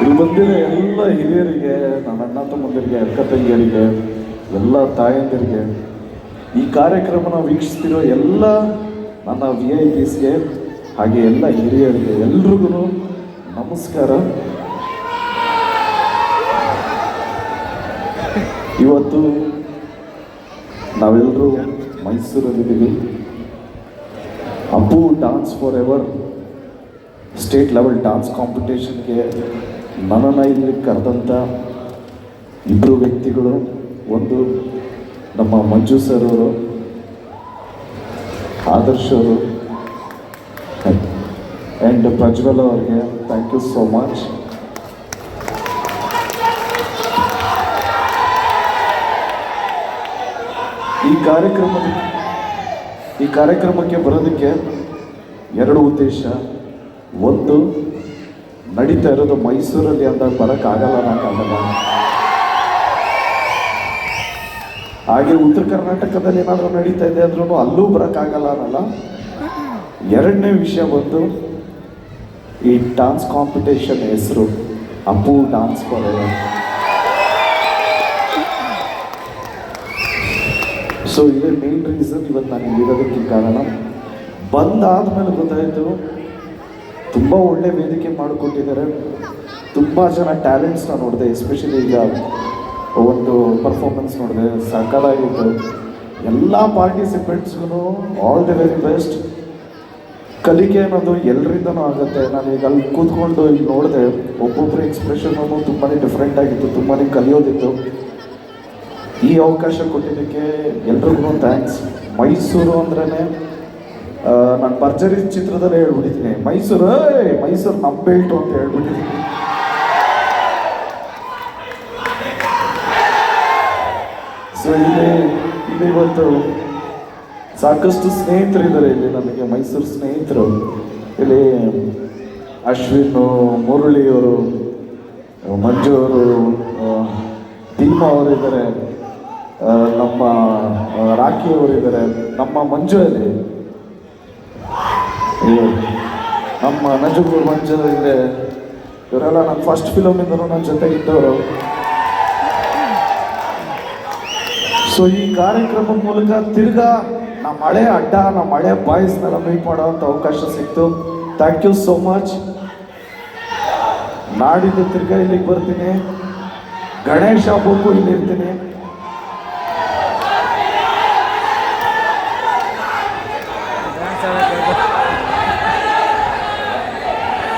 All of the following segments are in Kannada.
ಇಲ್ಲಿ ಬಂದಿರೋ ಎಲ್ಲ ಹಿರಿಯರಿಗೆ, ನನ್ನ ಅಣ್ಣ ತಮ್ಮಂದಿರಿಗೆ, ಅಕ್ಕ ತಂಗಿಯರಿಗೆ, ಎಲ್ಲ ತಾಯಂದಿರಿಗೆ, ಈ ಕಾರ್ಯಕ್ರಮನ ವೀಕ್ಷಿಸ್ತಿರೋ ಎಲ್ಲ ನನ್ನ VIPsಗೆ ಹಾಗೆ ಎಲ್ಲ ಹಿರಿಯರಿಗೆ ಎಲ್ರಿಗೂ ನಮಸ್ಕಾರ. ಇವತ್ತು ನಾವೆಲ್ಲರೂ ಮೈಸೂರಲ್ಲಿದ್ದೀವಿ. Appu dance forever state level dance ಕಾಂಪಿಟೇಷನ್ಗೆ ನನ್ನನ್ನು ಇಲ್ಲಿ ಕರೆದಂಥ ಇಬ್ಬರು ವ್ಯಕ್ತಿಗಳು, ಒಂದು ನಮ್ಮ ಮಂಜು ಸರ್ ಅವರು, ಆದರ್ಶ್ ಅವರು, ಆ್ಯಂಡ್ ಪ್ರಜ್ವಲ್ ಅವ್ರಿಗೆ ಥ್ಯಾಂಕ್ ಯು ಸೋ ಮಚ್. ಈ ಕಾರ್ಯಕ್ರಮಕ್ಕೆ ಬರೋದಕ್ಕೆ ಎರಡು ಉದ್ದೇಶ. ಒಂದು, ನಡೀತಾ ಇರೋದು ಮೈಸೂರಲ್ಲಿ ಅಂದಾಗ ಬರೋಕ್ಕಾಗಲ್ಲ, ನಾಕಾಗಲ್ಲ. ಹಾಗೆ ಉತ್ತರ ಕರ್ನಾಟಕದಲ್ಲಿ ಏನಾದರೂ ನಡೀತಾ ಇದೆ ಅಂದ್ರೂ ಅಲ್ಲೂ ಬರೋಕ್ಕಾಗಲ್ಲ ಅನ್ನಲ್ಲ. ಎರಡನೇ ವಿಷಯ ಬಂದು, ಈ ಡಾನ್ಸ್ ಕಾಂಪಿಟೇಷನ್ ಹೆಸರು Appu dance for ever. So ಇದೇ ಮೇನ್ ರೀಸನ್ ಇವತ್ತು ನಾನು ಇಲ್ಲಿರೋದಕ್ಕೆ ಕಾರಣ. ಬಂದಾದ್ಮೇಲೆ ಗೊತ್ತಾಯಿತು, ತುಂಬ ಒಳ್ಳೆ ವೇದಿಕೆ ಮಾಡಿಕೊಟ್ಟಿದ್ದಾರೆ. ತುಂಬ ಜನ ಟ್ಯಾಲೆಂಟ್ಸ್ನ ನೋಡಿದೆ, ಎಸ್ಪೆಷಲಿ ಈಗ ಒಂದು ಪರ್ಫಾರ್ಮೆನ್ಸ್ ನೋಡಿದೆ, ಸಕಲಾಗಿತ್ತು. ಎಲ್ಲ ಪಾರ್ಟಿಸಿಪೆಂಟ್ಸ್ಗೂ ಆಲ್ ದಿ ವೆರಿ ಬೆಸ್ಟ್. ಕಲಿಕೆ ಅನ್ನೋದು ಎಲ್ಲರಿಂದನೂ ಆಗುತ್ತೆ. ನಾನೀಗ ಅಲ್ಲಿ ಕೂತ್ಕೊಂಡು ಇಲ್ಲಿ ನೋಡಿದೆ, ಒಬ್ಬೊಬ್ಬರ ಎಕ್ಸ್ಪ್ರೆಷನ್ನು ತುಂಬಾ ಡಿಫ್ರೆಂಟ್ ಆಗಿತ್ತು, ತುಂಬಾ ಕಲಿಯೋದಿತ್ತು. ಈ ಅವಕಾಶ ಕೊಟ್ಟಿದ್ದಕ್ಕೆ ಎಲ್ರಿಗೂ ಥ್ಯಾಂಕ್ಸ್. ಮೈಸೂರು ಅಂದ್ರೇ ನಾನು ಭರ್ಜರಿ ಚಿತ್ರದಲ್ಲೇ ಹೇಳ್ಬಿಟ್ಟಿದ್ದೀನಿ, ಮೈಸೂರು ನಮ್ಮ ಬೆಲ್ಟು ಅಂತ ಹೇಳ್ಬಿಟ್ಟಿದ್ದೀನಿ. ಸೊ ಇಲ್ಲಿ ಇವತ್ತು ಸಾಕಷ್ಟು ಸ್ನೇಹಿತರಿದ್ದಾರೆ ಇಲ್ಲಿ ನನಗೆ, ಮೈಸೂರು ಸ್ನೇಹಿತರು. ಇಲ್ಲಿ ಅಶ್ವಿನ್, ಮುರಳಿಯವರು, ಮಂಜು ಅವರು, ದೀಪಾ ಅವರಿದ್ದಾರೆ, ನಮ್ಮ ರಾಖಿ ಅವರಿದ್ದಾರೆ, ನಮ್ಮ ಮಂಜುವಲ್ಲಿ, ನಮ್ಮ ನಜುಗೂರ್ ಮಂಜು ಇದೆ. ಇವರೆಲ್ಲ ನನ್ನ ಫಸ್ಟ್ ಫಿಲಮಿಂದನೂ ನನ್ನ ಜೊತೆಗಿದ್ದವರು. ಸೊ ಈ ಕಾರ್ಯಕ್ರಮದ ಮೂಲಕ ತಿರ್ಗಾ ನಮ್ಮ ಹಳೆ ಅಡ್ಡ, ನಮ್ಮ ಹಳೆ ಬಾಯ್ಸ್ನೆಲ್ಲ ಮೀಟ್ ಮಾಡೋವಂಥ ಅವಕಾಶ ಸಿಕ್ತು. Thank you so much. ನಾಡಿದ್ದು ತಿರ್ಗಾ ಇಲ್ಲಿಗೆ ಬರ್ತೀನಿ, ಗಣೇಶ ಹಬ್ಬಕ್ಕೂ ಇಲ್ಲಿ ಇರ್ತೀನಿ.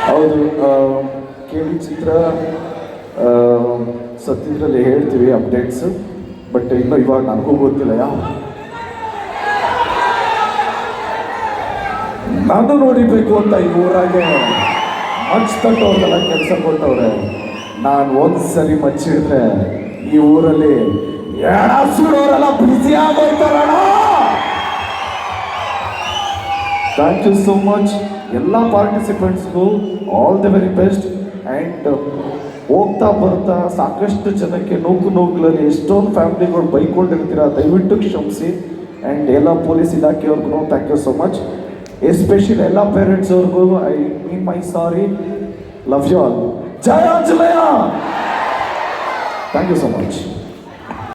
ಹೌದು, ಕೇಳಿ ಚಿತ್ರ ಸದ್ಯದಲ್ಲಿ ಹೇಳ್ತೀವಿ ಅಪ್ಡೇಟ್ಸ್, ಬಟ್ ಇನ್ನೂ ಇವಾಗ ನನಗೂ ಗೊತ್ತಿಲ್ಲ ಯಾವ. ನಾನು ನೋಡಿಬೇಕು ಅಂತ ಈ ಊರಾಗೆ ಮಚ್ಚತಟ್ಟವ್ರಿಗೆಲ್ಲ ಕೆಲಸ ಕೊಟ್ಟವ್ರೆ. ನಾನು ಒಂದ್ಸರಿ ಮಚ್ಚಿಡಿದ್ರೆ ಈ ಊರಲ್ಲಿ ಎಡ ಸುಡೋರೆಲ್ಲ ಬ್ಯುಸಿ ಆಗೋಯ್ತಾರಣ. Thank you so much. ಎಲ್ಲ ಪಾರ್ಟಿಸಿಪೆಂಟ್ಸ್ಗೂ all the very best. And ಹೋಗ್ತಾ ಬರ್ತಾ ಸಾಕಷ್ಟು ಜನಕ್ಕೆ ನೋವುಗಳಲ್ಲಿ ಎಷ್ಟೊಂದು ಫ್ಯಾಮಿಲಿಗಳು ಬೈಕೊಂಡಿರ್ತೀರ, ದಯವಿಟ್ಟು ಕ್ಷಮಿಸಿ. ಆ್ಯಂಡ್ ಎಲ್ಲ ಪೊಲೀಸ್ ಇಲಾಖೆಯವ್ರಿಗೂ thank you so much. Especially ಎಲ್ಲ ಪೇರೆಂಟ್ಸ್ ಅವ್ರಿಗೂ I mean my sorry. Love you all. ಜಯ Anjaneya. Thank you so much.